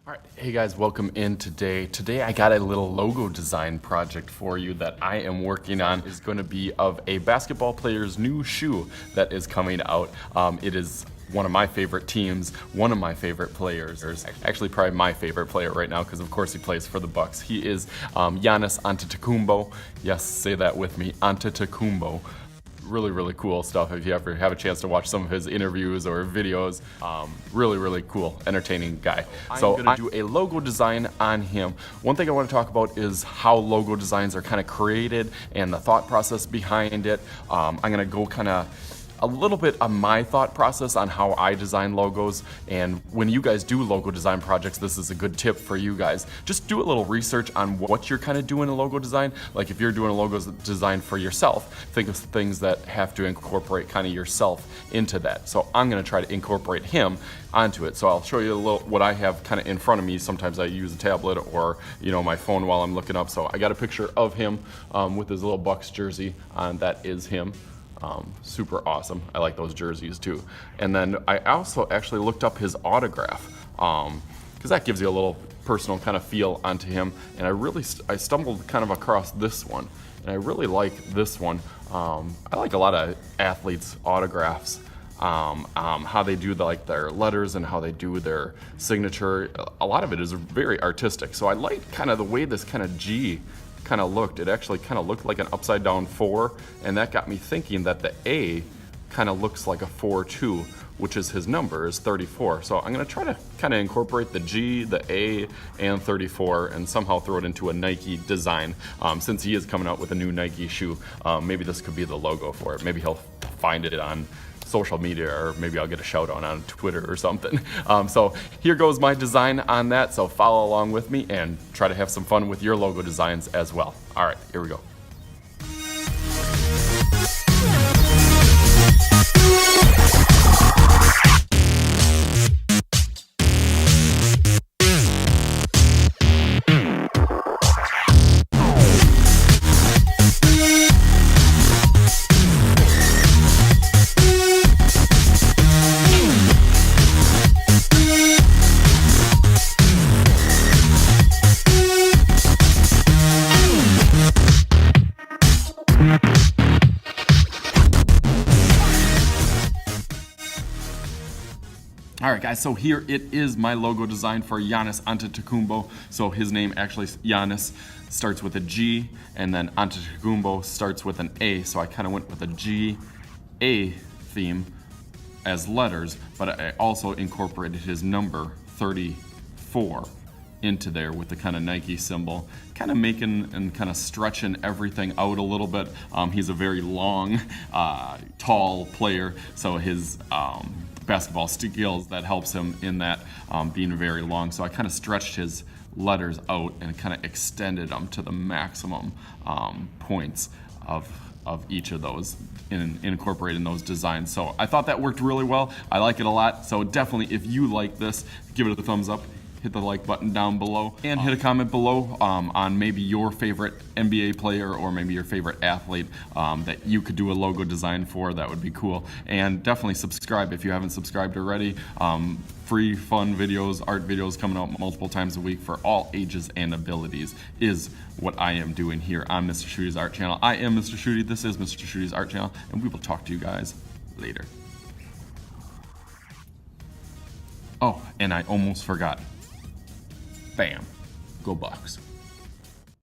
All right, hey guys, welcome in today. Today I got a little logo design project for you that I am working on. It's going to be of a basketball player's new shoe that is coming out. It is one of my favorite teams, one of my favorite players, actually probably my favorite player right now because of course he plays for the Bucks. He is Giannis Antetokounmpo. Yes, say that with me, Antetokounmpo. Really cool stuff if you ever have a chance to watch some of his interviews or videos. Really cool, entertaining guy. So I'm gonna do a logo design on him. One thing I want to talk about is how logo designs are kind of created and the thought process behind it. I'm gonna go kind of a little bit of my thought process on how I design logos, and when you guys do logo design projects, this is a good tip for you guys. Just do a little research on what you're kind of doing in logo design. Like if you're doing a logo design for yourself, think of things that have to incorporate kind of yourself into that. So I'm going to try to incorporate him onto it. So I'll show you a little what I have kind of in front of me. Sometimes I use a tablet or my phone while I'm looking up. So I got a picture of him with his little Bucks jersey on. That is him. Super awesome. I like those jerseys too. And then I also actually looked up his autograph because that gives you a little personal kind of feel onto him. And I stumbled kind of across this one, and I really like this one. I like a lot of athletes' autographs. How they do their letters and how they do their signature. A lot of it is very artistic. So I like kind of the way this kind of G kind of looked. It actually kind of looked like an upside down 4, and that got me thinking that the A kind of looks like a 4 too, which is his number, is 34. So I'm going to try to kind of incorporate the G, the A, and 34 and somehow throw it into a Nike design. Since he is coming out with a new Nike shoe, maybe this could be the logo for it. Maybe he'll find it on social media, or maybe I'll get a shout out on Twitter or something. So here goes my design on that. So follow along with me and try to have some fun with your logo designs as well. All right, here we go. All right, guys, so here it is, my logo design for Giannis Antetokounmpo. So his name actually, Giannis, starts with a G, and then Antetokounmpo starts with an A. So I kind of went with a G-A theme as letters, but I also incorporated his number 34 into there with the kind of Nike symbol, kind of making and kind of stretching everything out a little bit. He's a very long, tall player, so his basketball skills, that helps him in that, being very long. So I kind of stretched his letters out and kind of extended them to the maximum points of each of those in incorporating those designs. So I thought that worked really well. I like it a lot. So definitely, if you like this, give it a thumbs up. Hit the like button down below and hit a comment below on maybe your favorite NBA player or maybe your favorite athlete that you could do a logo design for. That would be cool. And definitely subscribe if you haven't subscribed already. Free fun videos, art videos coming out multiple times a week for all ages and abilities is what I am doing here on Mr. Schuette's Art Channel. I am Mr. Schuette. This is Mr. Schuette's Art Channel, and we will talk to you guys later. Oh, and I almost forgot. Bam. Go Bucks.